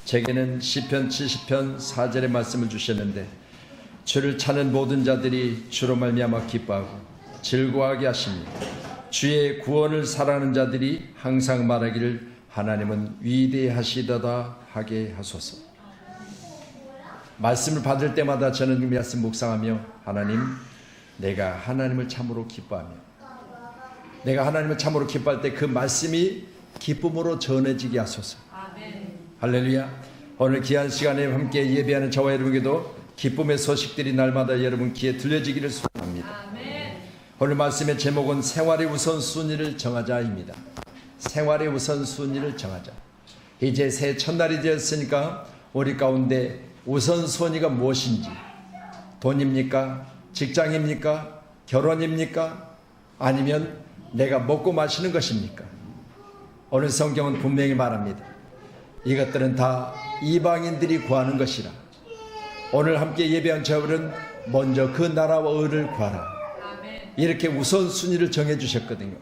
제게는 시편 70편 4절의 말씀을 주셨는데, 주를 찾는 모든 자들이 주로 말미암아 기뻐하고 즐거워하게 하시니 주의 구원을 사랑하는 자들이 항상 말하기를 하나님은 위대하시도다 하게 하소서. 말씀을 받을 때마다 저는 이 말씀 묵상하며, 하나님, 내가 하나님을 참으로 기뻐하며, 내가 하나님을 참으로 기뻐할 때 그 말씀이 기쁨으로 전해지게 하소서. 아멘. 할렐루야. 오늘 귀한 시간에 함께 예배하는 저와 여러분에게도 기쁨의 소식들이 날마다 여러분 귀에 들려지기를 소원합니다. 아멘. 오늘 말씀의 제목은 생활의 우선순위를 정하자입니다. 생활의 우선순위를 정하자. 이제 새해 첫날이 되었으니까 우리 가운데 우선순위가 무엇인지, 돈입니까? 직장입니까? 결혼입니까? 아니면 내가 먹고 마시는 것입니까? 오늘 성경은 분명히 말합니다. 이것들은 다 이방인들이 구하는 것이라. 오늘 함께 예배한 저들은 먼저 그 나라와 의를 구하라. 아멘. 이렇게 우선순위를 정해주셨거든요.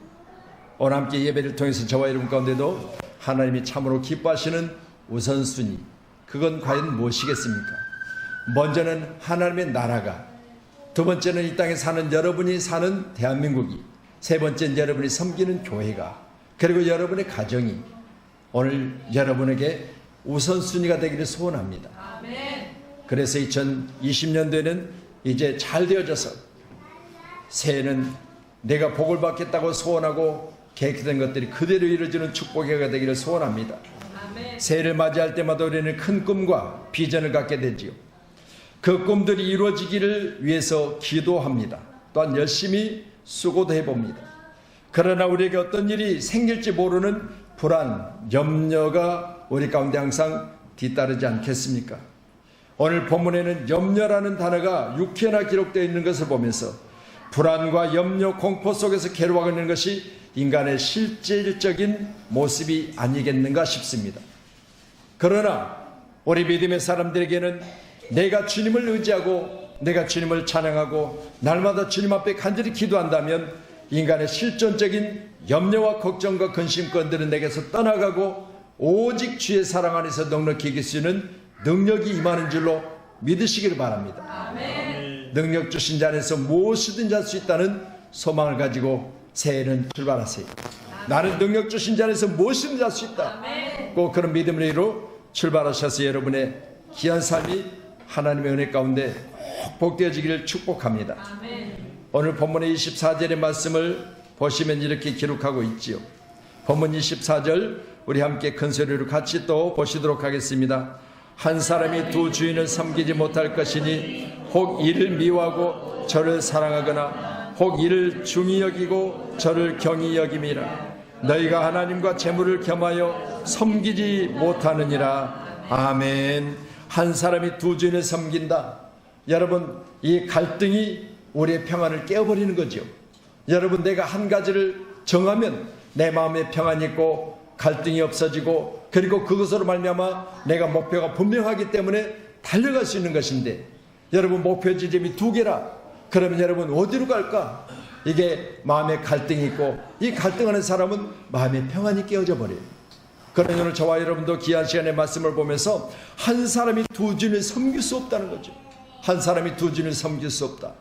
오늘 함께 예배를 통해서 저와 여러분 가운데도 하나님이 참으로 기뻐하시는 우선순위, 그건 과연 무엇이겠습니까? 먼저는 하나님의 나라가, 두 번째는 이 땅에 사는 여러분이 사는 대한민국이, 세 번째는 여러분이 섬기는 교회가, 그리고 여러분의 가정이 오늘 여러분에게 우선순위가 되기를 소원합니다. 아멘. 그래서 2020년도에는 이제 잘 되어져서 새해는 내가 복을 받겠다고 소원하고 계획된 것들이 그대로 이루어지는 축복의 해가 되기를 소원합니다. 아멘. 새해를 맞이할 때마다 우리는 큰 꿈과 비전을 갖게 되지요. 그 꿈들이 이루어지기를 위해서 기도합니다. 또한 열심히 수고도 해봅니다. 그러나 우리에게 어떤 일이 생길지 모르는 불안, 염려가 우리 가운데 항상 뒤따르지 않겠습니까? 오늘 본문에는 염려라는 단어가 6회나 기록되어 있는 것을 보면서 불안과 염려, 공포 속에서 괴로워하고 있는 것이 인간의 실질적인 모습이 아니겠는가 싶습니다. 그러나 우리 믿음의 사람들에게는 내가 주님을 의지하고 내가 주님을 찬양하고 날마다 주님 앞에 간절히 기도한다면 인간의 실존적인 염려와 걱정과 근심권들은 내게서 떠나가고 오직 주의 사랑 안에서 넉넉히 이길 수 있는 능력이 임하는 줄로 믿으시기를 바랍니다. 아멘. 능력 주신 자 안에서 무엇이든지 할 수 있다는 소망을 가지고 새해는 출발하세요. 나는 능력 주신 자 안에서 무엇이든지 할 수 있다. 아멘. 꼭 그런 믿음을 이루어 출발하셔서 여러분의 귀한 삶이 하나님의 은혜 가운데 꼭 복되어지기를 축복합니다. 아멘. 오늘 본문의 24절의 말씀을 보시면 이렇게 기록하고 있지요. 본문 24절 우리 함께 큰 소리로 같이 또 보시도록 하겠습니다. 한 사람이 두 주인을 섬기지 못할 것이니 혹 이를 미워하고 저를 사랑하거나 혹 이를 중히 여기고 저를 경히 여김이라. 너희가 하나님과 재물을 겸하여 섬기지 못하느니라. 아멘. 한 사람이 두 주인을 섬긴다. 여러분, 이 갈등이 우리의 평안을 깨어버리는 거죠. 여러분, 내가 한 가지를 정하면 내 마음에 평안이 있고 갈등이 없어지고, 그리고 그것으로 말미암아 내가 목표가 분명하기 때문에 달려갈 수 있는 것인데, 여러분 목표 지점이 두 개라. 그러면 여러분 어디로 갈까? 이게 마음에 갈등이 있고, 이 갈등하는 사람은 마음의 평안이 깨어져 버려요. 그러니 오늘 저와 여러분도 귀한 시간의 말씀을 보면서 한 사람이 두 주인을 섬길 수 없다는 거죠. 한 사람이 두 주인을 섬길 수 없다.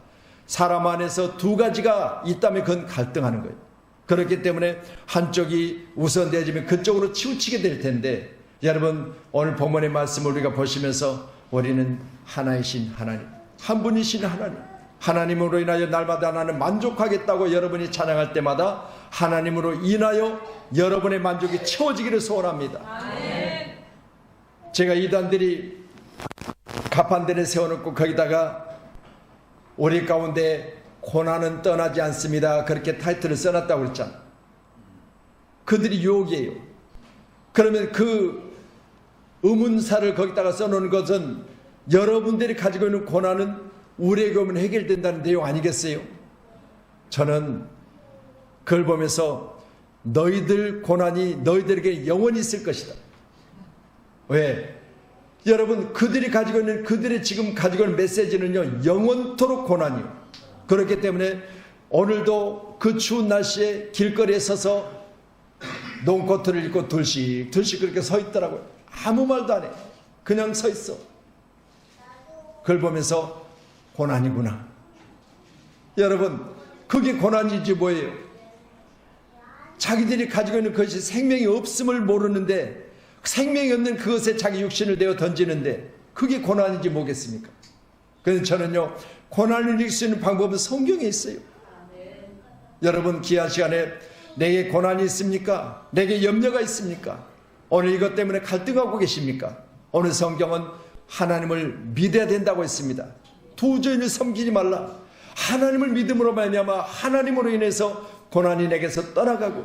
사람 안에서 두 가지가 있다면 그건 갈등하는 거예요. 그렇기 때문에 한쪽이 우선되어지면 그쪽으로 치우치게 될 텐데, 여러분 오늘 본문의 말씀을 우리가 보시면서 우리는 하나이신 하나님, 한 분이신 하나님, 하나님으로 인하여 날마다 나는 만족하겠다고 여러분이 찬양할 때마다 하나님으로 인하여 여러분의 만족이 채워지기를 소원합니다. 아멘. 제가 이단들이 가판대를 세워놓고 거기다가 우리 가운데 고난은 떠나지 않습니다, 그렇게 타이틀을 써놨다고 그랬잖아. 그들이 유혹이에요. 그러면 그 의문사를 거기다가 써놓은 것은 여러분들이 가지고 있는 고난은 우리에게 오면 해결된다는 내용 아니겠어요? 저는 그걸 보면서 너희들 고난이 너희들에게 영원히 있을 것이다. 왜? 여러분, 그들이 가지고 있는, 그들이 지금 가지고 있는 메시지는요, 영원토록 고난이요. 그렇기 때문에 오늘도 그 추운 날씨에 길거리에 서서 롱코트를 입고 둘씩 그렇게 서 있더라고요. 아무 말도 안 해. 그냥 서 있어. 그걸 보면서 고난이구나. 여러분, 그게 고난이지 뭐예요? 자기들이 가지고 있는 것이 생명이 없음을 모르는데 생명이 없는 그것에 자기 육신을 내어 던지는데 그게 고난이지 뭐겠습니까? 그래서 저는요, 고난을 이길 수 있는 방법은 성경에 있어요. 여러분, 귀한 시간에 내게 고난이 있습니까? 내게 염려가 있습니까? 오늘 이것 때문에 갈등하고 계십니까? 오늘 성경은 하나님을 믿어야 된다고 했습니다. 두 주인을 섬기지 말라. 하나님을 믿음으로 말미암아 하나님으로 인해서 고난이 내게서 떠나가고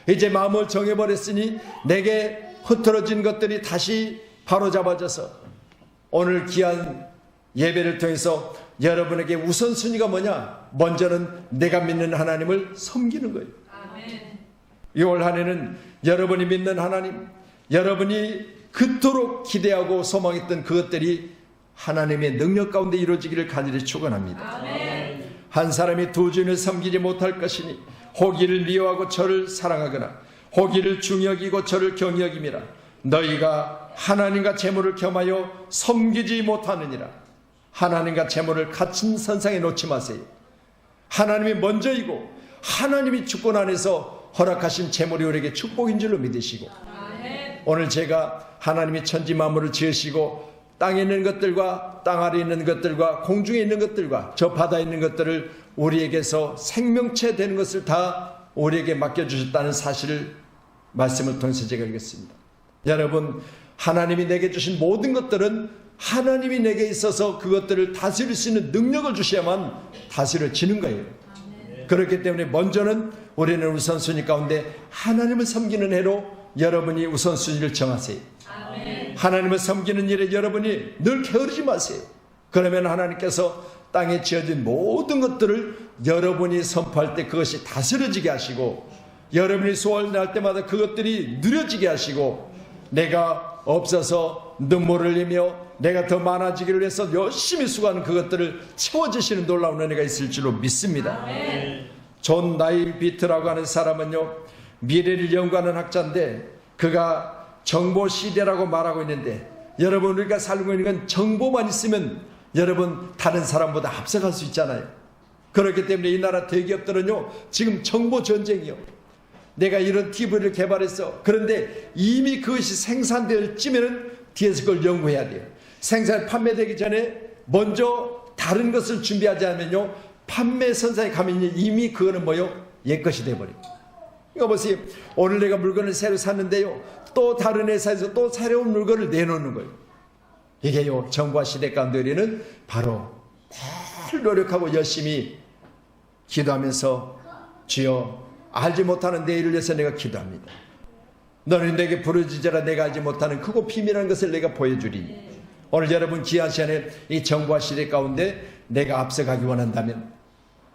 이제 마음을 정해버렸으니 내게 흐트러진 것들이 다시 바로잡아져서 오늘 귀한 예배를 통해서 여러분에게 우선순위가 뭐냐? 먼저는 내가 믿는 하나님을 섬기는 거예요. 아멘. 6월 한 해는 여러분이 믿는 하나님, 여러분이 그토록 기대하고 소망했던 그것들이 하나님의 능력 가운데 이루어지기를 간절히 축원합니다. 아멘. 한 사람이 두 주인을 섬기지 못할 것이니 호기를 미워하고 저를 사랑하거나 호기를 중여기고 저를 경여김이라. 너희가 하나님과 재물을 겸하여 섬기지 못하느니라. 하나님과 재물을 같은 선상에 놓지 마세요. 하나님이 먼저이고 하나님이 주권 안에서 허락하신 재물이 우리에게 축복인 줄로 믿으시고, 아멘. 오늘 제가 하나님이 천지 만물을 지으시고 땅에 있는 것들과 땅 아래에 있는 것들과 공중에 있는 것들과 저 바다에 있는 것들을 우리에게서 생명체 되는 것을 다 우리에게 맡겨주셨다는 사실을 말씀을 통해서 제가 읽었습니다. 여러분, 하나님이 내게 주신 모든 것들은 하나님이 내게 있어서 그것들을 다스릴 수 있는 능력을 주셔야만 다스려지는 거예요. 그렇기 때문에 먼저는 우리는 우선순위 가운데 하나님을 섬기는 해로 여러분이 우선순위를 정하세요. 아멘. 하나님을 섬기는 일에 여러분이 늘 게으르지 마세요. 그러면 하나님께서 땅에 지어진 모든 것들을 여러분이 선포할 때 그것이 다스려지게 하시고, 여러분이 소원을 낼 때마다 그것들이 누려지게 하시고, 내가 없어서 눈물을 흘리며 내가 더 많아지기를 위해서 열심히 수고하는 그것들을 채워주시는 놀라운 은혜가 있을 줄로 믿습니다. 아멘. 존 나일비트라고 하는 사람은요, 미래를 연구하는 학자인데 그가 정보 시대라고 말하고 있는데, 여러분, 우리가 살고 있는 건 정보만 있으면 여러분 다른 사람보다 앞서갈 수 있잖아요. 그렇기 때문에 이 나라 대기업들은요, 지금 정보 전쟁이요. 내가 이런 TV를 개발했어. 그런데 이미 그것이 생산될 쯤에는 뒤에서 그걸 연구해야 돼요. 생산 판매되기 전에 먼저 다른 것을 준비하지 않으면요, 판매 선상에 가면 이미 그거는 뭐요? 옛것이 돼버려요. 이거 보세요. 오늘 내가 물건을 새로 샀는데요, 또 다른 회사에서 또 새로운 물건을 내놓는 거예요. 이게요, 정보화 시대 가운데 우리는 바로 늘 노력하고 열심히 기도하면서, 주여, 알지 못하는 내 일을 위해서 내가 기도합니다. 너는 내게 부르짖으라. 내가 알지 못하는 크고 비밀한 것을 내가 보여주리니. 오늘 여러분 귀한 시간에 이 정보화 시대 가운데 내가 앞서가기 원한다면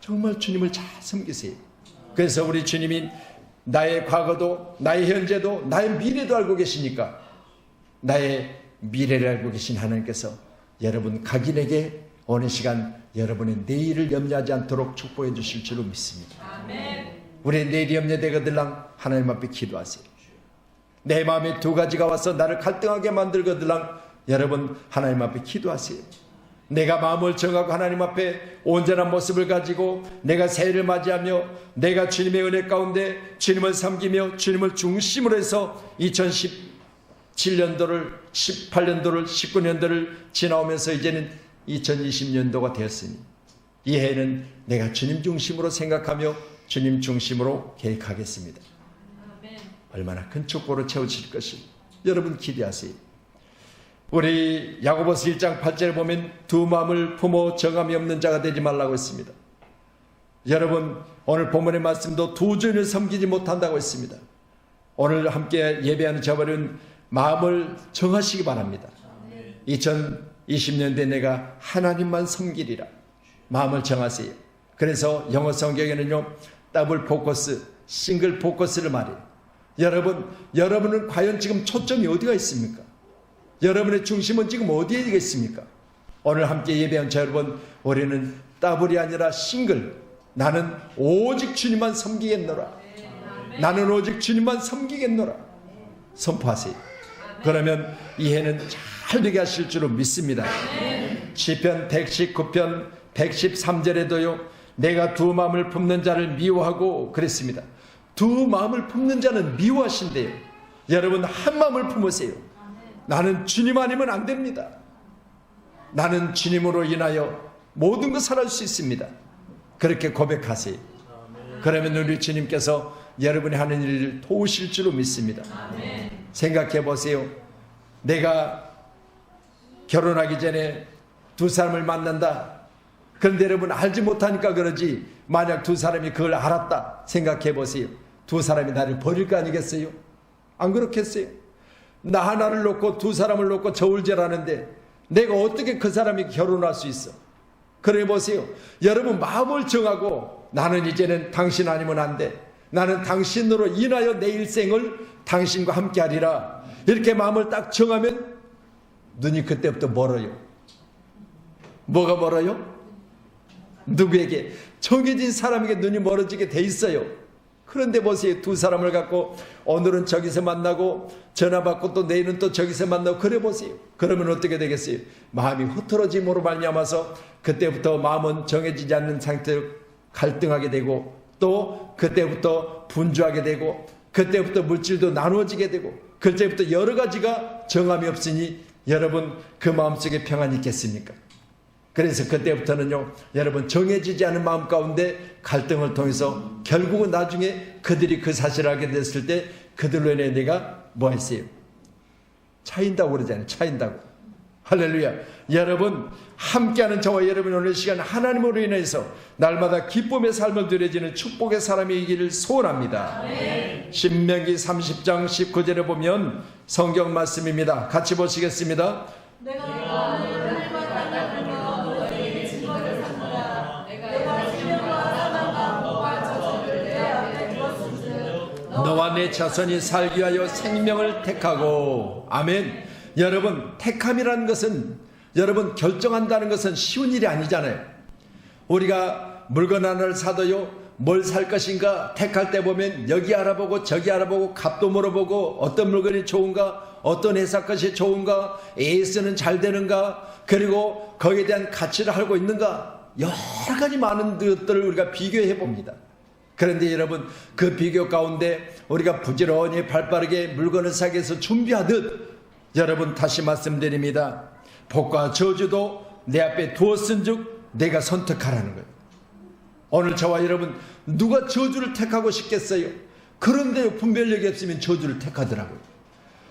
정말 주님을 잘 섬기세요. 그래서 우리 주님이 나의 과거도 나의 현재도 나의 미래도 알고 계시니까, 나의 미래를 알고 계신 하나님께서 여러분 각인에게 어느 시간 여러분의 내일을 염려하지 않도록 축복해 주실 줄로 믿습니다. 아멘. 우리의 내일이 염려되거들랑 하나님 앞에 기도하세요. 내 마음에 두 가지가 와서 나를 갈등하게 만들거들랑 여러분 하나님 앞에 기도하세요. 내가 마음을 정하고 하나님 앞에 온전한 모습을 가지고 내가 새해를 맞이하며 내가 주님의 은혜 가운데 주님을 섬기며 주님을 중심으로 해서 2017년도를 18년도를 19년도를 지나오면서 이제는 2020년도가 되었으니 이 해는 내가 주님 중심으로 생각하며 주님 중심으로 계획하겠습니다. 아멘. 얼마나 큰 축복으로 채워질 것을 여러분 기대하세요. 우리 야고보서 1장 8절에 보면 두 마음을 품어 정함이 없는 자가 되지 말라고 했습니다. 여러분, 오늘 본문의 말씀도 두 주인을 섬기지 못한다고 했습니다. 오늘 함께 예배하는 저버린 마음을 정하시기 바랍니다. 2020년도에 내가 하나님만 섬기리라. 마음을 정하세요. 그래서 영어 성경에는요, 더블 포커스, 싱글 포커스를 말해요. 여러분은 과연 지금 초점이 어디가 있습니까? 여러분의 중심은 지금 어디에 있겠습니까? 오늘 함께 예배한 저 여러분, 우리는 더블이 아니라 싱글, 나는 오직 주님만 섬기겠노라. 나는 오직 주님만 섬기겠노라. 선포하세요. 그러면 이 해는 잘 잘 되게 하실 줄로 믿습니다. 시편 119편 113절에도요 내가 두 마음을 품는 자를 미워하고 그랬습니다. 두 마음을 품는 자는 미워하신대요. 여러분 한 마음을 품으세요. 나는 주님 아니면 안 됩니다. 나는 주님으로 인하여 모든 것을 할 수 있습니다. 그렇게 고백하세요. 그러면 우리 주님께서 여러분이 하는 일을 도우실 줄로 믿습니다. 생각해 보세요. 내가 결혼하기 전에 두 사람을 만난다. 그런데 여러분 알지 못하니까 그러지, 만약 두 사람이 그걸 알았다 생각해 보세요. 두 사람이 나를 버릴 거 아니겠어요? 안 그렇겠어요? 나 하나를 놓고 두 사람을 놓고 저울질하는데 내가 어떻게 그 사람이 결혼할 수 있어? 그래 보세요. 여러분 마음을 정하고 나는 이제는 당신 아니면 안 돼. 나는 당신으로 인하여 내 일생을 당신과 함께 하리라. 이렇게 마음을 딱 정하면 눈이 그때부터 멀어요. 뭐가 멀어요? 누구에게? 정해진 사람에게 눈이 멀어지게 돼 있어요. 그런데 보세요. 두 사람을 갖고 오늘은 저기서 만나고 전화 받고 또 내일은 또 저기서 만나고 그래 보세요. 그러면 어떻게 되겠어요? 마음이 흐트러짐으로 말미암아서 그때부터 마음은 정해지지 않는 상태로 갈등하게 되고 또 그때부터 분주하게 되고 그때부터 물질도 나누어지게 되고 그때부터 여러 가지가 정함이 없으니 여러분 그 마음속에 평안이 있겠습니까? 그래서 그때부터는요 여러분 정해지지 않은 마음 가운데 갈등을 통해서 결국은 나중에 그들이 그 사실을 알게 됐을 때 그들로 인해 내가 뭐 했어요? 차인다고 그러잖아요. 차인다고. 할렐루야. 여러분 함께하는 저와 여러분 오늘 시간 하나님으로 인해서 날마다 기쁨의 삶을 누려지는 축복의 사람이기를 소원합니다. 신명기 30장 19절에 보면 성경 말씀입니다. 같이 보시겠습니다. 너와 내 자손이 살기 위하여 생명을 택하고. 아멘. 여러분 택함이라는 것은 여러분 결정한다는 것은 쉬운 일이 아니잖아요. 우리가 물건 하나를 사도요 뭘 살 것인가 택할 때 보면 여기 알아보고 저기 알아보고 값도 물어보고 어떤 물건이 좋은가 어떤 회사 것이 좋은가 AS는 잘 되는가 그리고 거기에 대한 가치를 알고 있는가 여러 가지 많은 것들을 우리가 비교해 봅니다. 그런데 여러분 그 비교 가운데 우리가 부지런히 발빠르게 물건을 사기 위해서 준비하듯 여러분 다시 말씀드립니다. 복과 저주도 내 앞에 두었은즉 내가 선택하라는 거예요. 오늘 저와 여러분 누가 저주를 택하고 싶겠어요? 그런데 분별력이 없으면 저주를 택하더라고요.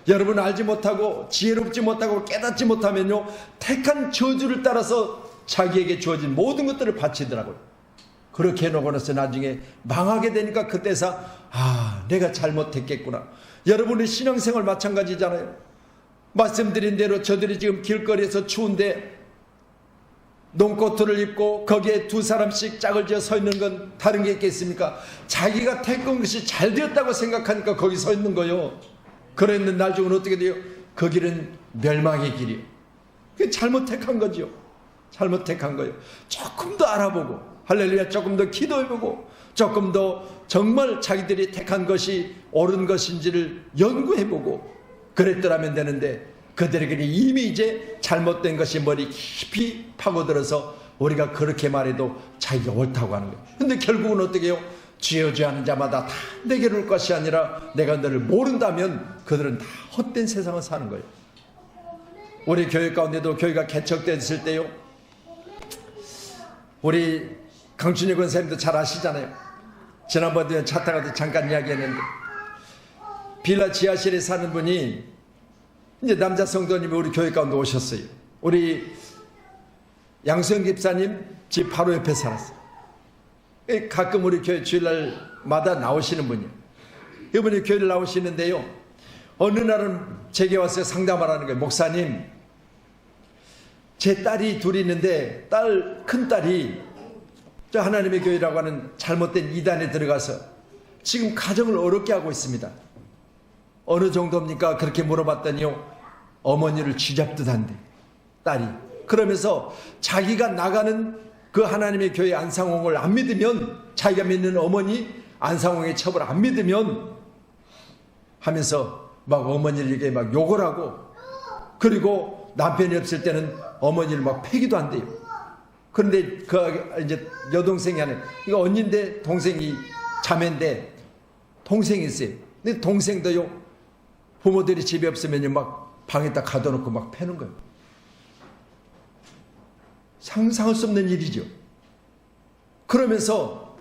여러분 알지 못하고 지혜롭지 못하고 깨닫지 못하면요 택한 저주를 따라서 자기에게 주어진 모든 것들을 바치더라고요. 그렇게 해놓고 나서 나중에 망하게 되니까 그때서 내가 잘못했겠구나. 여러분의 신앙생활 마찬가지잖아요. 말씀드린 대로 저들이 지금 길거리에서 추운데 농코트를 입고 거기에 두 사람씩 짝을 지어 서 있는 건 다른 게 있겠습니까? 자기가 택한 것이 잘 되었다고 생각하니까 거기 서 있는 거요. 그랬는데 나중에 어떻게 돼요? 그 길은 멸망의 길이요. 그게 잘못 택한 거죠. 잘못 택한 거예요. 조금 더 알아보고 할렐루야 조금 더 기도해보고 조금 더 정말 자기들이 택한 것이 옳은 것인지를 연구해보고 그랬더라면 되는데 그들에게는 이미 이제 잘못된 것이 머리 깊이 파고들어서 우리가 그렇게 말해도 자기가 옳다고 하는 거예요. 근데 결국은 어떻게 해요? 죄하는 자마다 다 내게로 올 것이 아니라 내가 너를 모른다면 그들은 다 헛된 세상을 사는 거예요. 우리 교회 가운데도 교회가 개척됐을 때요 우리 강춘희 권사님도 잘 아시잖아요. 지난번에 차 타가도 잠깐 이야기했는데 빌라 지하실에 사는 분이 이제 남자 성도님이 우리 교회 가운데 오셨어요. 우리 양성 집사님 집 바로 옆에 살았어요. 가끔 우리 교회 주일날마다 나오시는 분이에요. 이분이 교회를 나오시는데요 어느 날은 제게 와서 상담을 하는 거예요. 목사님 제 딸이 둘이 있는데 큰딸이 저 하나님의 교회라고 하는 잘못된 이단에 들어가서 지금 가정을 어렵게 하고 있습니다. 어느 정도입니까? 그렇게 물어봤더니요 어머니를 쥐잡듯 한대 딸이. 그러면서 자기가 나가는 그 하나님의 교회 안상홍을 안 믿으면 자기가 믿는 어머니 안상홍의 첩을 안 믿으면 하면서 막 어머니에게 막 욕을 하고 그리고 남편이 없을 때는 어머니를 막 패기도 한대요. 그런데 그 이제 여동생이 하는, 이거 언니인데 동생이 자매인데 동생이 있어요. 근데 동생도요, 부모들이 집에 없으면요 막 방에다 가둬놓고 막 패는 거예요. 상상할 수 없는 일이죠. 그러면서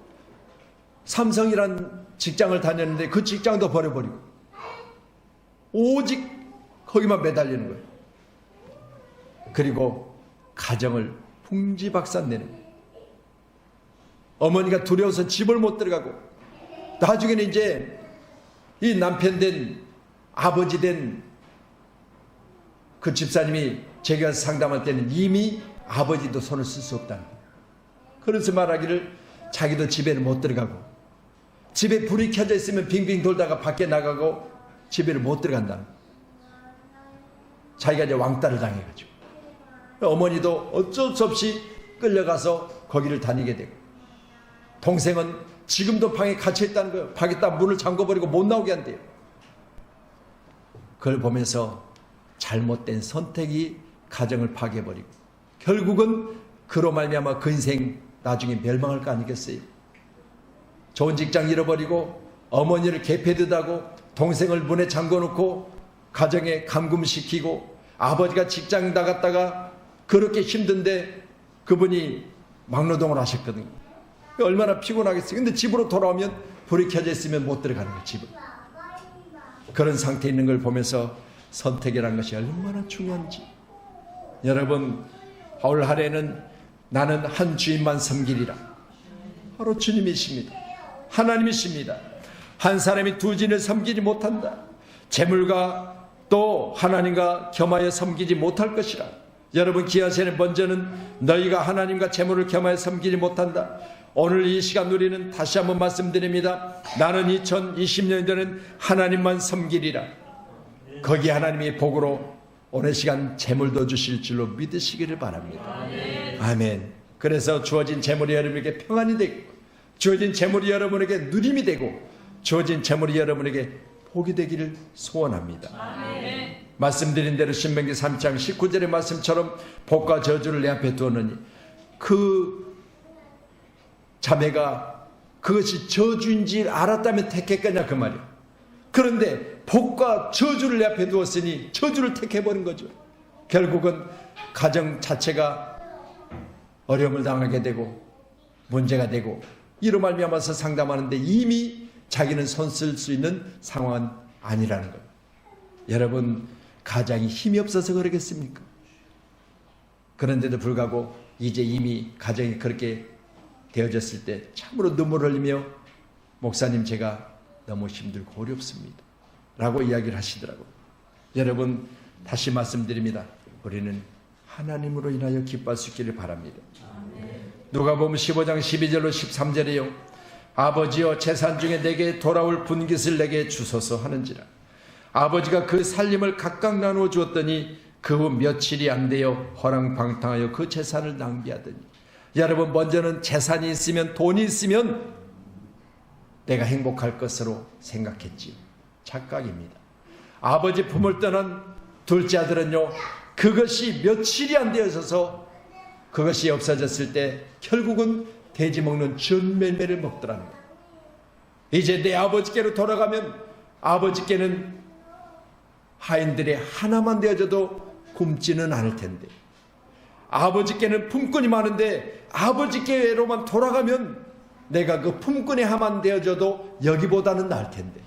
삼성이란 직장을 다녔는데 그 직장도 버려버리고 오직 거기만 매달리는 거예요. 그리고 가정을 풍지박산내는 거예요. 어머니가 두려워서 집을 못 들어가고, 나중에는 이제 이 남편 된 아버지 된 그 집사님이 제가 상담할 때는 이미 아버지도 손을 쓸 수 없다는 거예요. 그래서 말하기를 자기도 집에는 못 들어가고, 집에 불이 켜져 있으면 빙빙 돌다가 밖에 나가고 집에를 못 들어간다는 거예요. 자기가 이제 왕따를 당해가지고 어머니도 어쩔 수 없이 끌려가서 거기를 다니게 되고, 동생은 지금도 방에 갇혀 있다는 거예요. 방에다 문을 잠궈버리고 못 나오게 한대요. 그걸 보면서 잘못된 선택이 가정을 파괴해버리고 결국은 그로 말미암아 그 인생 나중에 멸망할 거 아니겠어요? 좋은 직장 잃어버리고 어머니를 개패듯하고 동생을 문에 잠궈놓고 가정에 감금시키고, 아버지가 직장 나갔다가 그렇게 힘든데 그분이 막노동을 하셨거든요. 얼마나 피곤하겠어요. 근데 집으로 돌아오면 불이 켜져 있으면 못 들어가는 거예요, 집을. 그런 상태에 있는 걸 보면서 선택이라는 것이 얼마나 중요한지. 여러분, 올 한해는 나는 한 주인만 섬기리라. 바로 주님이십니다. 하나님이십니다. 한 사람이 두 주인을 섬기지 못한다. 재물과 또 하나님과 겸하여 섬기지 못할 것이라. 여러분, 기하시는 먼저는 너희가 하나님과 재물을 겸하여 섬기지 못한다. 오늘 이 시간 우리는 다시 한번 말씀드립니다. 나는 2020년에는 하나님만 섬기리라. 거기에 하나님의 복으로 오늘 시간 재물도 주실 줄로 믿으시기를 바랍니다. 아멘. 그래서 주어진 재물이 여러분에게 평안이 되고, 주어진 재물이 여러분에게 누림이 되고, 주어진 재물이 여러분에게 복이 되기를 소원합니다. 아멘. 말씀드린 대로 신명기 3장 19절의 말씀처럼 복과 저주를 내 앞에 두었느니, 그 자매가 그것이 저주인지 알았다면 택했겠냐 그 말이야. 그런데 복과 저주를 내 앞에 두었으니 저주를 택해버린 거죠. 결국은 가정 자체가 어려움을 당하게 되고 문제가 되고, 이로 말미암아서 상담하는데 이미 자기는 손 쓸 수 있는 상황은 아니라는 거예요. 여러분, 가장이 힘이 없어서 그러겠습니까? 그런데도 불구하고 이제 이미 가정이 그렇게 되어졌을 때 참으로 눈물을 흘리며 목사님 제가 너무 힘들고 어렵습니다 라고 이야기를 하시더라고요. 여러분, 다시 말씀드립니다. 우리는 하나님으로 인하여 기뻐할 수 있기를 바랍니다. 누가복음 15장 12절로 13절에요. 아버지여, 재산 중에 내게 돌아올 분깃을 내게 주소서 하는지라. 아버지가 그 살림을 각각 나누어 주었더니 그 후 며칠이 안 되어 허랑방탕하여 그 재산을 낭비하더니. 여러분, 먼저는 재산이 있으면, 돈이 있으면 내가 행복할 것으로 생각했지요. 착각입니다. 아버지 품을 떠난 둘째 아들은요, 그것이 며칠이 안 되어져서 그것이 없어졌을 때 결국은 돼지 먹는 쥐멜매를 먹더라는 거예요. 이제 내 아버지께로 돌아가면 아버지께는 하인들의 하나만 되어져도 굶지는 않을 텐데, 아버지께는 품꾼이 많은데 아버지께로만 돌아가면 내가 그 품꾼의 하만 되어져도 여기보다는 나을 텐데.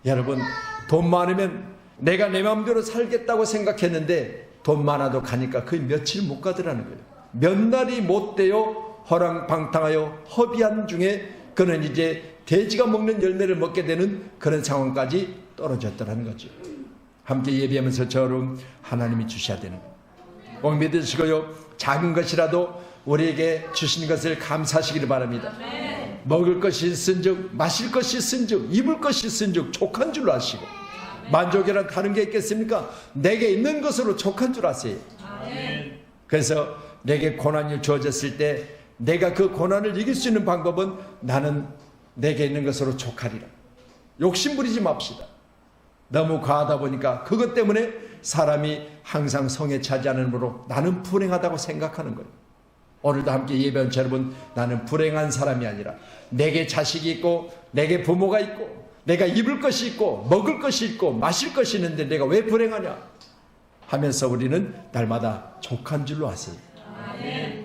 여러분, 돈 많으면 내가 내 마음대로 살겠다고 생각했는데 돈 많아도 가니까 거의 며칠 못 가더라는 거예요. 몇 날이 못 되어 허랑방탕하여 허비한 중에 그는 이제 돼지가 먹는 열매를 먹게 되는 그런 상황까지 떨어졌더라는 거죠. 함께 예배하면서 저를 하나님이 주셔야 되는 거예요. 꼭 믿으시고요, 작은 것이라도 우리에게 주신 것을 감사하시기를 바랍니다. 아멘. 먹을 것이 있은즉, 마실 것이 있은즉, 입을 것이 있은즉 족한 줄 아시고. 만족이란 다른 게 있겠습니까? 내게 있는 것으로 족한 줄 아세요. 아멘. 그래서 내게 고난이 주어졌을 때 내가 그 고난을 이길 수 있는 방법은 나는 내게 있는 것으로 족하리라. 욕심 부리지 맙시다. 너무 과하다 보니까 그것 때문에 사람이 항상 성에 차지 않으므로 나는 불행하다고 생각하는 거예요. 오늘도 함께 예배한 여러분, 나는 불행한 사람이 아니라 내게 자식이 있고 내게 부모가 있고 내가 입을 것이 있고 먹을 것이 있고 마실 것이 있는데 내가 왜 불행하냐 하면서 우리는 날마다 족한 줄로 아세요.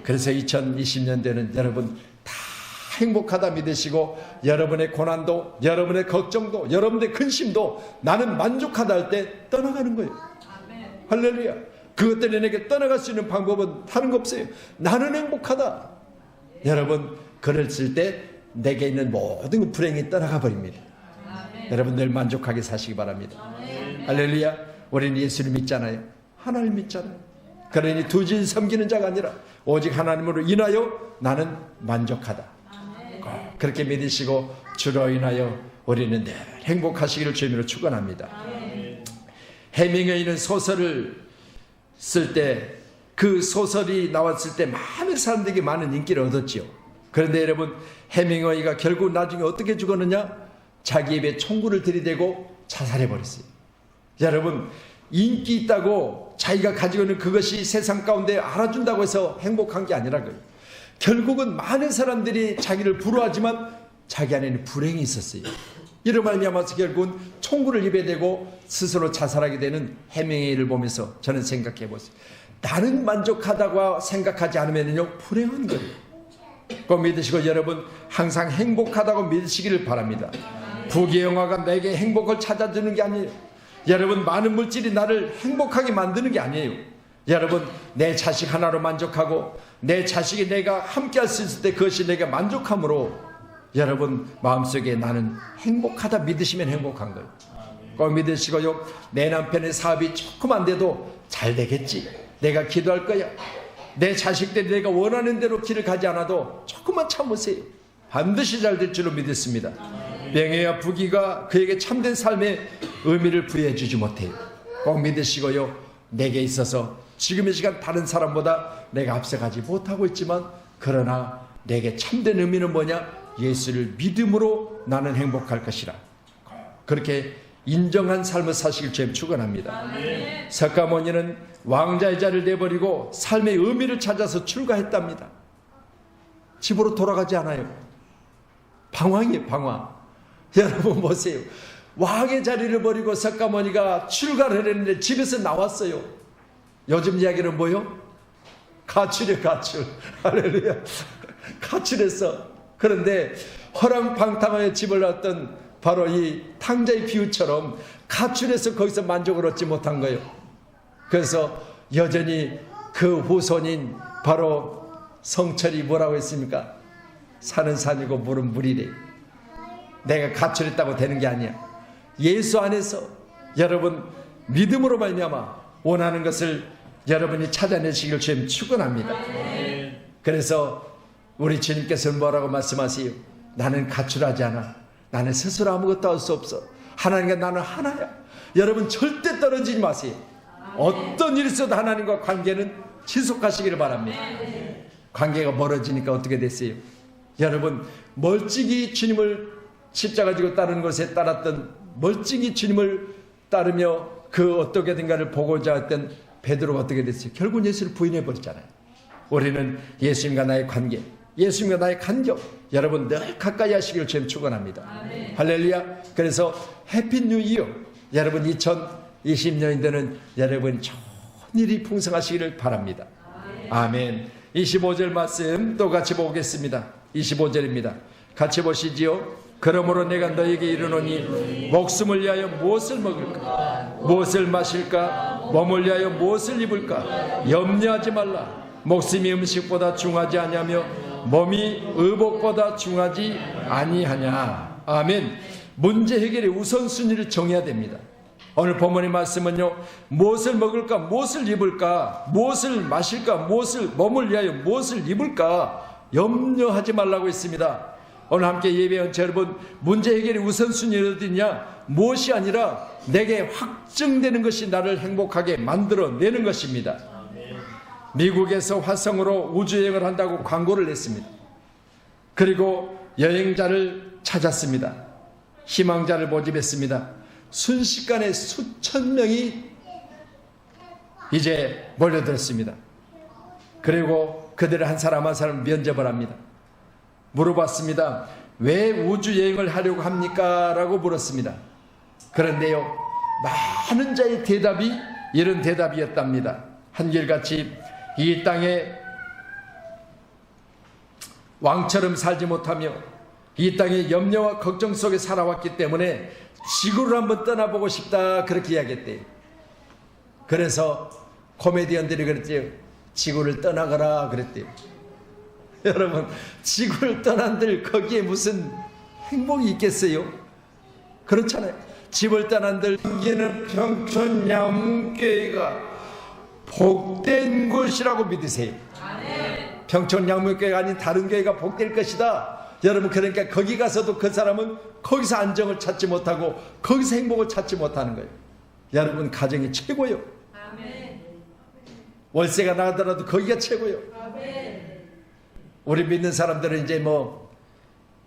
그래서 2020년대는 여러분 다 행복하다 믿으시고 여러분의 고난도 여러분의 걱정도 여러분의 근심도 나는 만족하다 할 때 떠나가는 거예요. 할렐루야. 그것 때문에 내게 떠나갈 수 있는 방법은 다른 거 없어요. 나는 행복하다. 여러분 그랬을 때 내게 있는 모든 불행이 떠나가 버립니다. 여러분 늘 만족하게 사시기 바랍니다. 할렐루야. 우리는 예수를 믿잖아요. 하나님 믿잖아요. 그러니 두 주인 섬기는 자가 아니라 오직 하나님으로 인하여 나는 만족하다. 그렇게 믿으시고 주로 인하여 우리는 늘 행복하시기를 주님으로 축원합니다. 해밍웨이는 소설을 쓸 때 그 소설이 나왔을 때 많은 사람들에게 많은 인기를 얻었지요. 그런데 여러분 해밍웨이가 결국 나중에 어떻게 죽었느냐? 자기 입에 총구를 들이대고 자살해버렸어요. 여러분 인기 있다고 자기가 가지고 있는 그것이 세상 가운데 알아준다고 해서 행복한 게 아니라고요. 결국은 많은 사람들이 자기를 부러워하지만 자기 안에는 불행이 있었어요. 이런 말미암아서 결국은 총구를 입에 대고 스스로 자살하게 되는 해밍웨이를 보면서 저는 생각해 보세요. 나는 만족하다고 생각하지 않으면요 불행한 거예요. 꼭 믿으시고 여러분 항상 행복하다고 믿으시기를 바랍니다. 부귀영화가 내게 행복을 찾아주는 게 아니에요. 여러분 많은 물질이 나를 행복하게 만드는 게 아니에요. 여러분 내 자식 하나로 만족하고 내 자식이 내가 함께 할 수 있을 때 그것이 내가 만족함으로 여러분 마음속에 나는 행복하다 믿으시면 행복한 거예요. 꼭 믿으시고요. 내 남편의 사업이 조금 안 돼도 잘 되겠지. 내가 기도할 거야. 내 자식들이 내가 원하는 대로 길을 가지 않아도 조금만 참으세요. 반드시 잘 될 줄로 믿습니다. 명예와 부귀가 그에게 참된 삶의 의미를 부여해 주지 못해요. 꼭 믿으시고요. 내게 있어서 지금 이 시간 다른 사람보다 내가 앞서가지 못하고 있지만 그러나 내게 참된 의미는 뭐냐? 예수를 믿음으로 나는 행복할 것이라. 그렇게 인정한 삶을 사시길 주님 축원합니다. 석가모니는 왕자의 자를 내버리고 삶의 의미를 찾아서 출가했답니다. 집으로 돌아가지 않아요. 방황이에요, 방황. 여러분 보세요. 왕의 자리를 버리고 석가모니가 출가를 했는데 집에서 나왔어요. 요즘 이야기는 뭐요? 가출이에요, 가출. 할렐루야. 가출했어. 그런데 허랑방탕하여 집을 놨던 바로 이 탕자의 비유처럼 가출해서 거기서 만족을 얻지 못한 거예요. 그래서 여전히 그 후손인 바로 성철이 뭐라고 했습니까? 산은 산이고 물은 물이래. 내가 가출했다고 되는 게 아니야. 예수 안에서 여러분 믿음으로 말미암아 원하는 것을 여러분이 찾아내시길 주님 축원합니다. 그래서 우리 주님께서는 뭐라고 말씀하세요? 나는 가출하지 않아. 나는 스스로 아무것도 할 수 없어. 하나님과 나는 하나야. 여러분 절대 떨어지지 마세요. 어떤 일이 있어도 하나님과 관계는 지속하시기를 바랍니다. 관계가 멀어지니까 어떻게 됐어요? 여러분 멀찍이 주님을 십자가 지고 따르는 것에 따랐던 멀찍이 주님을 따르며 그 어떻게든가를 보고자 했던 베드로가 어떻게 됐어요? 결국 예수를 부인해 버렸잖아요. 우리는 예수님과 나의 관계, 예수님과 나의 간격 여러분 늘 가까이 하시기를 주님 축원합니다. 할렐루야. 그래서 해피 뉴 이어. 여러분 2020년인데는 여러분 좋은 일이 풍성하시기를 바랍니다. 아멘. 25절 말씀 또 같이 보겠습니다. 25절입니다. 같이 보시지요. 그러므로 내가 너에게 이르노니 목숨을 위하여 무엇을 먹을까, 무엇을 마실까, 몸을 위하여 무엇을 입을까 염려하지 말라. 목숨이 음식보다 중하지 아니하며 몸이 의복보다 중하지 아니하냐. 아멘. 문제 해결의 우선순위를 정해야 됩니다. 오늘 본문의 말씀은요, 무엇을 먹을까, 무엇을 입을까, 무엇을 마실까, 무엇을 몸을 위하여 무엇을 입을까 염려하지 말라고 했습니다. 오늘 함께 예배한 여러분, 문제 해결의 우선순위는 어디냐? 무엇이 아니라 내게 확증되는 것이 나를 행복하게 만들어내는 것입니다. 미국에서 화성으로 우주여행을 한다고 광고를 냈습니다. 그리고 여행자를 찾았습니다. 희망자를 모집했습니다. 순식간에 수천 명이 이제 몰려들었습니다. 그리고 그들을 한 사람 한 사람 면접을 합니다. 물어봤습니다. 왜 우주 여행을 하려고 합니까? 라고 물었습니다. 그런데요, 많은 자의 대답이 이런 대답이었답니다. 한결같이 이 땅에 왕처럼 살지 못하며 이 땅의 염려와 걱정 속에 살아왔기 때문에 지구를 한번 떠나보고 싶다, 그렇게 이야기했대요. 그래서 코미디언들이 그랬대요. 지구를 떠나거라 그랬대요. 여러분, 지구를 떠난들 거기에 무슨 행복이 있겠어요? 그렇잖아요. 집을 떠난들 여기는 평촌 양문교회가 복된 곳이라고 믿으세요. 평촌 양문교회가 아닌 다른 교회가 복될 것이다. 여러분, 그러니까 거기 가서도 그 사람은 거기서 안정을 찾지 못하고 거기서 행복을 찾지 못하는 거예요. 여러분, 가정이 최고요. 월세가 나가더라도 거기가 최고요. 우리 믿는 사람들은 이제 뭐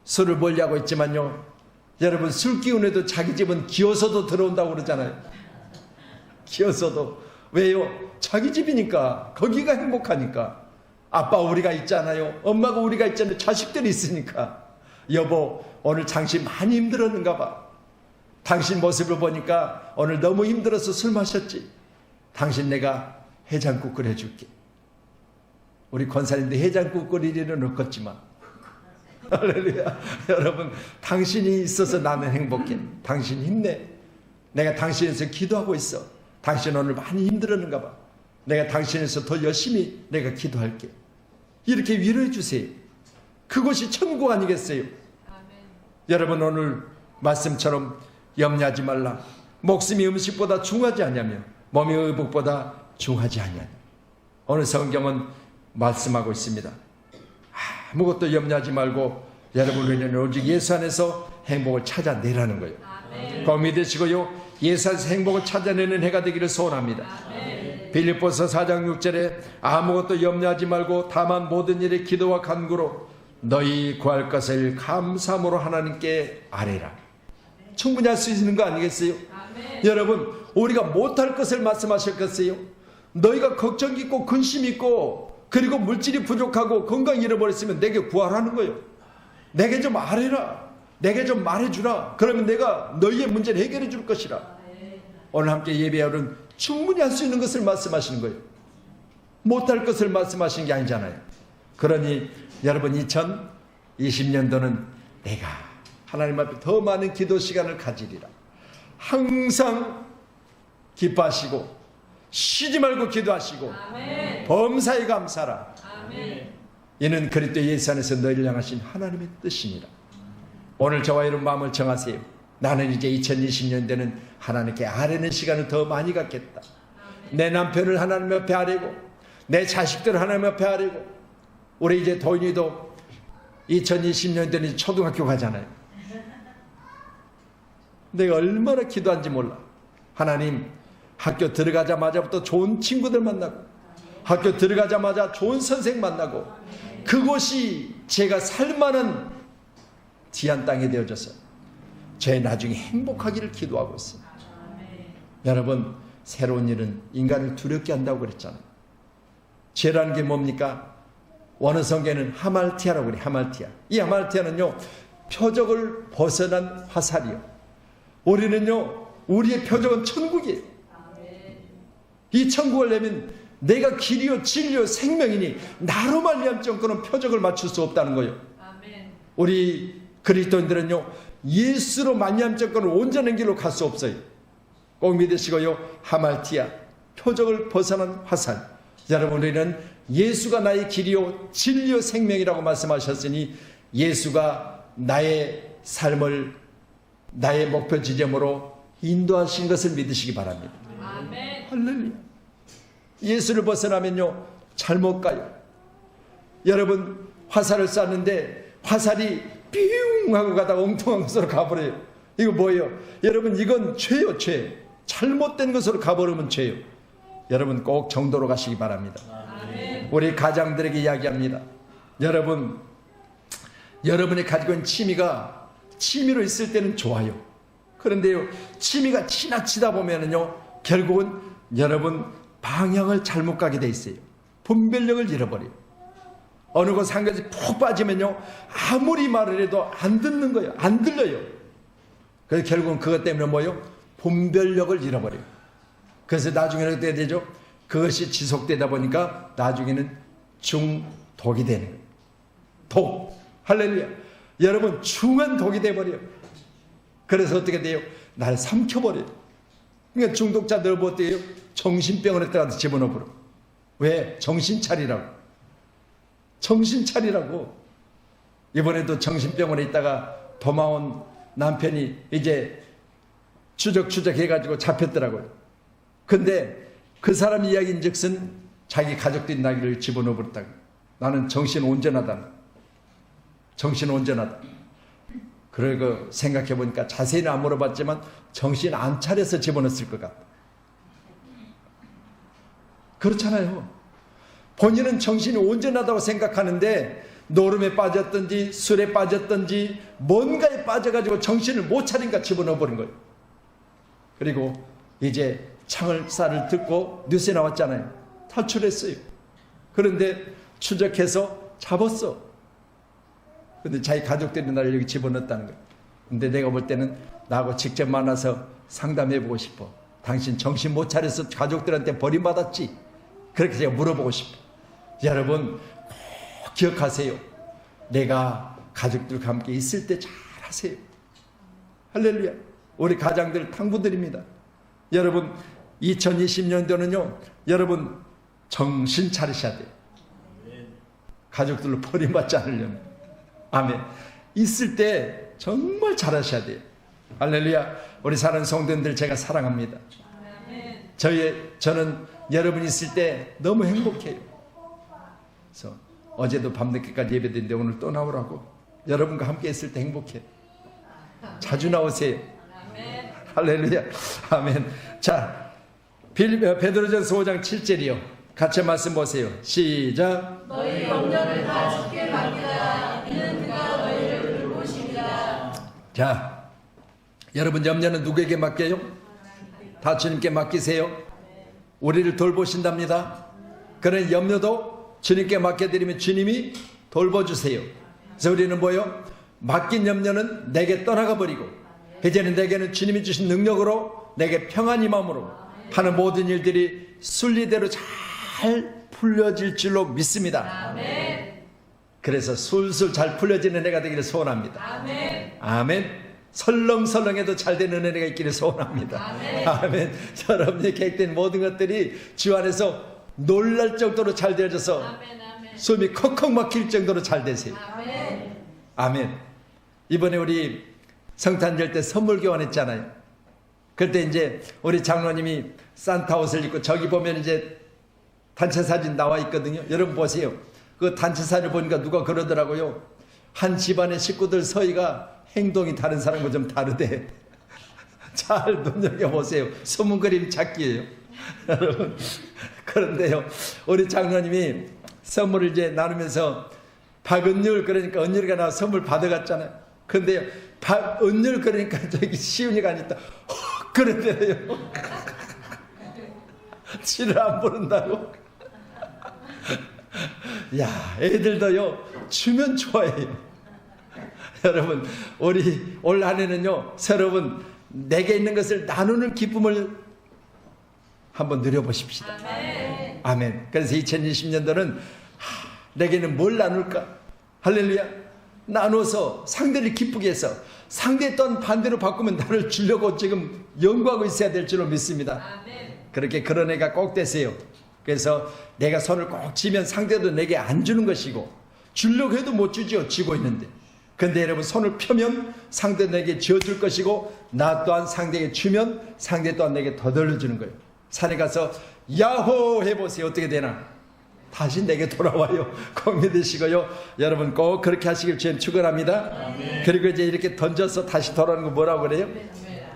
술을 몰려하고 있지만요, 여러분, 술 기운에도 자기 집은 기어서도 들어온다고 그러잖아요. 기어서도. 왜요? 자기 집이니까. 거기가 행복하니까. 아빠 우리가 있잖아요. 엄마가 우리가 있잖아요. 자식들이 있으니까. 여보, 오늘 당신 많이 힘들었는가 봐. 당신 모습을 보니까 오늘 너무 힘들어서 술 마셨지. 당신 내가 해장국 끓여줄게. 우리 권사님도 해장국 끓일 일은 없겠지만, 할렐루야. 여러분, 당신이 있어서 나는 행복해. 당신 힘내. 내가 당신에서 기도하고 있어. 당신 오늘 많이 힘들었는가 봐. 내가 당신에서 더 열심히 내가 기도할게. 이렇게 위로해 주세요. 그것이 천국 아니겠어요? 여러분, 오늘 말씀처럼 염려하지 말라. 목숨이 음식보다 중하지 않냐며 몸이 의복보다 중하지 않냐며. 오늘 성경은 말씀하고 있습니다. 아무것도 염려하지 말고 여러분, 우리는 오직 예수 안에서 행복을 찾아내라는 거예요. 꼭 믿으시고요, 예수 안에서 행복을 찾아내는 해가 되기를 소원합니다. 빌립보서 4장 6절에 아무것도 염려하지 말고 다만 모든 일에 기도와 간구로 너희 구할 것을 감사함으로 하나님께 아뢰라. 충분히 할 수 있는 거 아니겠어요? 여러분, 우리가 못할 것을 말씀하셨겠어요? 너희가 걱정 있고 근심 있고 그리고 물질이 부족하고 건강 잃어버렸으면 내게 구하라는 거예요. 내게 좀 아뢰라. 내게 좀 말해주라. 그러면 내가 너희의 문제를 해결해 줄 것이라. 오늘 함께 예배하는 충분히 할 수 있는 것을 말씀하시는 거예요. 못할 것을 말씀하시는 게 아니잖아요. 그러니 여러분, 2020년도는 내가 하나님 앞에 더 많은 기도 시간을 가지리라. 항상 기뻐하시고 쉬지 말고 기도하시고 범사에 감사라. 이는 그리스도 예수 안에서 너희를 향하신 하나님의 뜻이니라. 오늘 저와 이런 마음을 정하세요. 나는 이제 2020년대는 하나님께 아뢰는 시간을 더 많이 갖겠다. 내 남편을 하나님 옆에 아뢰고 내 자식들을 하나님 옆에 아뢰고. 우리 이제 도인이도 2020년대는 초등학교 가잖아요. 내가 얼마나 기도한지 몰라. 하나님, 학교 들어가자마자부터 좋은 친구들 만나고 학교 들어가자마자 좋은 선생 만나고 그곳이 제가 살만한 귀한 땅이 되어져서 제 나중에 행복하기를 기도하고 있습니다. 여러분, 새로운 일은 인간을 두렵게 한다고 그랬잖아요. 죄라는 게 뭡니까? 원어성경에는 하말티아라고 그래요. 하말티아. 이 하말티아는요, 표적을 벗어난 화살이요. 우리는요, 우리의 표적은 천국이에요. 이 천국을 내면 내가 길이요 진리요 생명이니 나로 말미암지 않고는 표적을 맞출 수 없다는 거예요. 우리 그리스도인들은요, 예수로 말미암지 않고는 온전한 길로 갈 수 없어요. 꼭 믿으시고요, 하말티아, 표적을 벗어난 화살. 여러분, 우리는 예수가 나의 길이요 진리요 생명이라고 말씀하셨으니 예수가 나의 삶을 나의 목표 지점으로 인도하신 것을 믿으시기 바랍니다. 아멘. 할렐루야. 예수를 벗어나면요, 잘못 가요. 여러분, 화살을 쐈는데 화살이 삐웅 하고 가다가 엉뚱한 곳으로 가버려요. 이거 뭐예요? 여러분, 이건 죄요, 죄. 잘못된 것으로 가버리면 죄요. 여러분, 꼭 정도로 가시기 바랍니다. 아멘. 우리 가장들에게 이야기합니다. 여러분, 여러분이 가지고 있는 취미가 취미로 있을 때는 좋아요. 그런데요, 취미가 지나치다 보면은요, 결국은 여러분 방향을 잘못 가게 돼 있어요. 분별력을 잃어버려요. 어느 곳 한 가지 푹 빠지면요, 아무리 말을 해도 안 듣는 거예요. 안 들려요. 그래서 결국은 그것 때문에 뭐예요? 분별력을 잃어버려요. 그래서 나중에는 어떻게 되죠? 그것이 지속되다 보니까 나중에는 중독이 되는 거예요. 독. 할렐루야. 여러분, 중한 독이 돼버려요. 그래서 어떻게 돼요? 날 삼켜버려요. 그러니까 중독자들 뭐 어때요? 정신병원에 들어가서 집어넣어버려. 왜? 정신 차리라고. 정신 차리라고. 이번에도 정신병원에 있다가 도망온 남편이 이제 추적 해가지고 잡혔더라고요. 근데 그 사람 이야기인 즉슨 자기 가족들이 나기를 집어넣어버렸다고. 나는 정신 온전하다. 정신 온전하다. 그러고 생각해보니까 자세히는 안 물어봤지만 정신 안 차려서 집어넣었을 것 같다. 그렇잖아요. 본인은 정신이 온전하다고 생각하는데 노름에 빠졌든지 술에 빠졌든지 뭔가에 빠져가지고 정신을 못 차리니까 집어넣어버린 거예요. 그리고 이제 창을살을 듣고 뉴스에 나왔잖아요. 탈출했어요. 그런데 추적해서 잡았어. 근데 자기 가족들이 나를 여기 집어넣었다는 거예요. 근데 내가 볼 때는 나하고 직접 만나서 상담해보고 싶어. 당신 정신 못 차려서 가족들한테 버림받았지? 그렇게 제가 물어보고 싶어. 여러분 꼭 기억하세요. 내가 가족들과 함께 있을 때 잘 하세요. 할렐루야. 우리 가장들 당부드립니다. 여러분 2020년도는요, 여러분 정신 차리셔야 돼요. 가족들로 버림받지 않으려면. 아멘. 있을 때 정말 잘하셔야 돼요. 할렐루야. 우리 사랑하는 성도님들 제가 사랑합니다. 저는 여러분 있을 때 너무 행복해요. 그래서 어제도 밤늦게까지 예배드렸는데 오늘 또 나오라고. 여러분과 함께 있을 때 행복해요. 자주 나오세요. 할렐루야. 아멘. 자, 베드로전서 5장 7절이요. 같이 말씀 보세요. 시작. 너희 염려를 다 주께 맡기라. 이는 그가 너희를 돌보시리라. 자, 여러분 염려는 누구에게 맡겨요? 다 주님께 맡기세요. 우리를 돌보신답니다. 그런 염려도 주님께 맡겨드리면 주님이 돌보주세요. 그래서 우리는 뭐요? 맡긴 염려는 내게 떠나가 버리고 이제는 내게는 주님이 주신 능력으로 내게 평안이 마음으로 하는 모든 일들이 순리대로 잘 풀려질 줄로 믿습니다. 아멘. 그래서 술술 잘 풀려지는 은혜가 되기를 소원합니다. 아멘. 아멘. 설렁설렁해도 잘 되는 은혜가 있기를 소원합니다. 아멘. 아멘. 여러분이 계획된 모든 것들이 주 안에서 놀랄 정도로 잘 되어져서 아멘. 아멘. 숨이 컥컥 막힐 정도로 잘 되세요. 아멘. 아멘. 이번에 우리 성탄절 때 선물 교환했잖아요. 그때 이제 우리 장로님이 산타 옷을 입고 저기 보면 이제 단체 사진 나와 있거든요. 여러분 보세요. 그 단체 사진을 보니까 누가 그러더라고요. 한 집안의 식구들 서희가 행동이 다른 사람과 좀 다르대. 잘 눈여겨보세요. 소문 그림 찾기예요. 여러분. 그런데요, 우리 장로님이 선물을 이제 나누면서 박은율, 그러니까 은율이가 나와 선물 받아갔잖아요. 근데요, 박은율 그러니까 저기 시은이가 아니다. 그런데요. 지를 안 부른다고. 야, 애들도요, 주면 좋아해요. 여러분, 우리 올 한해는요, 여러분, 내게 있는 것을 나누는 기쁨을 한번 누려보십시다. 아멘. 아멘. 그래서 2020년도는 내게는 뭘 나눌까? 할렐루야. 나눠서 상대를 기쁘게 해서 상대 또한 반대로 바꾸면 나를 주려고 지금 연구하고 있어야 될 줄로 믿습니다. 아멘. 그렇게 그런 애가 꼭 되세요. 그래서 내가 손을 꼭 쥐면 상대도 내게 안 주는 것이고 주려고 해도 못 주죠. 쥐고 있는데. 근데 여러분 손을 펴면 상대 내게 쥐어줄 것이고 나 또한 상대에게 주면 상대 또한 내게 더 돌려주는 거예요. 산에 가서 야호 해보세요. 어떻게 되나? 다시 내게 돌아와요. 꼭 믿으시고요. 여러분 꼭 그렇게 하시길 주님 축원합니다. 그리고 이제 이렇게 던져서 다시 돌아오는 거 뭐라고 그래요?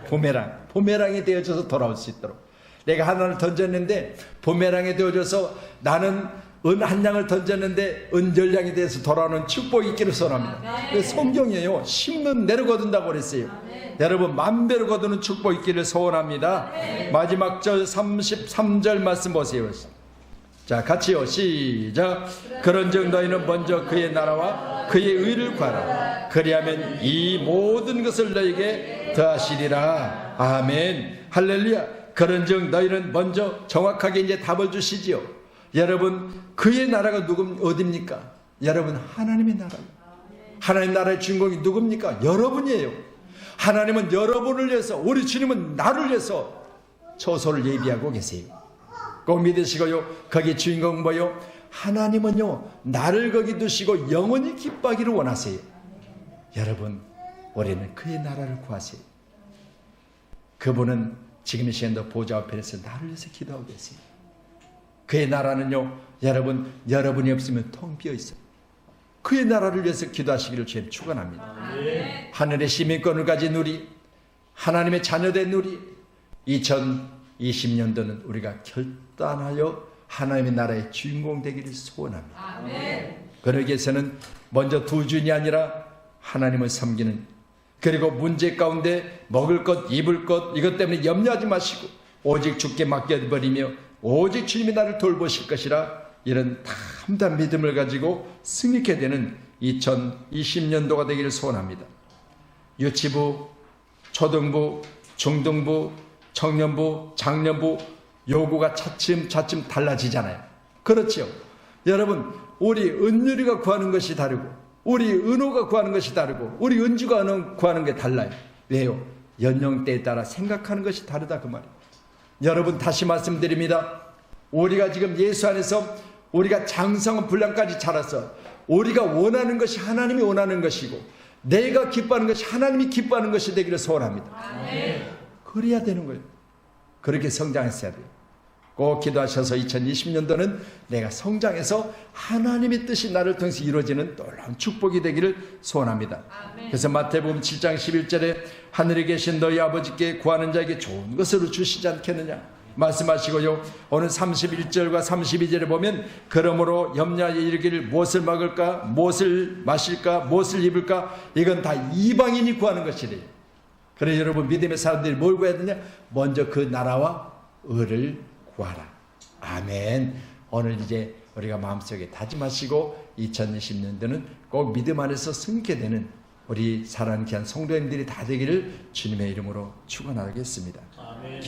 부메랑. 부메랑이 되어져서 돌아올 수 있도록. 내가 하나를 던졌는데 부메랑이 되어져서 나는 은 한 양을 던졌는데 은 10양이 돼서 돌아오는 축복이 있기를 소원합니다. 그 성경이에요. 심는 대로 거둔다고 그랬어요. 여러분 만배로 거두는 축복 있기를 소원합니다. 마지막 절 33절 말씀 보세요. 자, 같이요. 시작. 그런즉 너희는 먼저 그의 나라와 그의 의를 구하라. 그리하면 이 모든 것을 너희에게 더하시리라. 아멘. 할렐루야. 그런즉 너희는 먼저 정확하게 이제 답을 주시지요. 여러분, 그의 나라가 어디입니까? 여러분, 하나님의 나라예요. 하나님 나라의 주인공이 누굽니까? 여러분이에요. 하나님은 여러분을 위해서, 우리 주님은 나를 위해서 처소를 예비하고 계세요. 꼭 믿으시고요. 거기 주인공 뭐요? 하나님은요, 나를 거기 두시고 영원히 기뻐하기를 원하세요. 여러분, 우리는 그의 나라를 구하세요. 그분은 지금 이 시간도 보좌 앞에서 나를 위해서 기도하고 계세요. 그의 나라는요, 여러분, 여러분이 없으면 텅 비어 있어요. 그의 나라를 위해서 기도하시기를 주님 축원합니다. 하늘의 시민권을 가진 우리, 하나님의 자녀된 우리, 2020년도는 우리가 결단하여 하나님의 나라의 주인공 되기를 소원합니다. 그러기 위해서는 먼저 두 주인이 아니라 하나님을 섬기는, 그리고 문제 가운데 먹을 것, 입을 것, 이것 때문에 염려하지 마시고 오직 주께 맡겨버리며 오직 주님이 나를 돌보실 것이라, 이런 담대한 믿음을 가지고 승리케 되는 2020년도가 되기를 소원합니다. 유치부, 초등부, 중등부, 청년부, 장년부 요구가 차츰 달라지잖아요. 그렇죠? 여러분, 우리 은유리가 구하는 것이 다르고 우리 은호가 구하는 것이 다르고 우리 은주가 구하는 게 달라요. 왜요? 연령대에 따라 생각하는 것이 다르다 그 말이에요. 여러분, 다시 말씀드립니다. 우리가 지금 예수 안에서 우리가 장성한 분량까지 자라서 우리가 원하는 것이 하나님이 원하는 것이고 내가 기뻐하는 것이 하나님이 기뻐하는 것이 되기를 소원합니다. 그래야 되는 거예요. 그렇게 성장했어야 돼요. 꼭 기도하셔서 2020년도는 내가 성장해서 하나님의 뜻이 나를 통해서 이루어지는 놀라운 축복이 되기를 소원합니다. 그래서 마태복음 7장 11절에 하늘에 계신 너희 아버지께 구하는 자에게 좋은 것으로 주시지 않겠느냐 말씀하시고요. 오늘 31절과 32절에 보면 그러므로 염려하여 이르기를 무엇을 먹을까, 무엇을 마실까, 무엇을 입을까, 이건 다 이방인이 구하는 것이래요. 그래서 여러분, 믿음의 사람들이 뭘 구해야 되냐? 먼저 그 나라와 의를 구하라. 아멘. 오늘 이제 우리가 마음속에 다짐하시고 2020년도는 꼭 믿음 안에서 승리케 되는 우리 사랑하는 귀한 성도님들이 다 되기를 주님의 이름으로 축원하겠습니다. 아멘.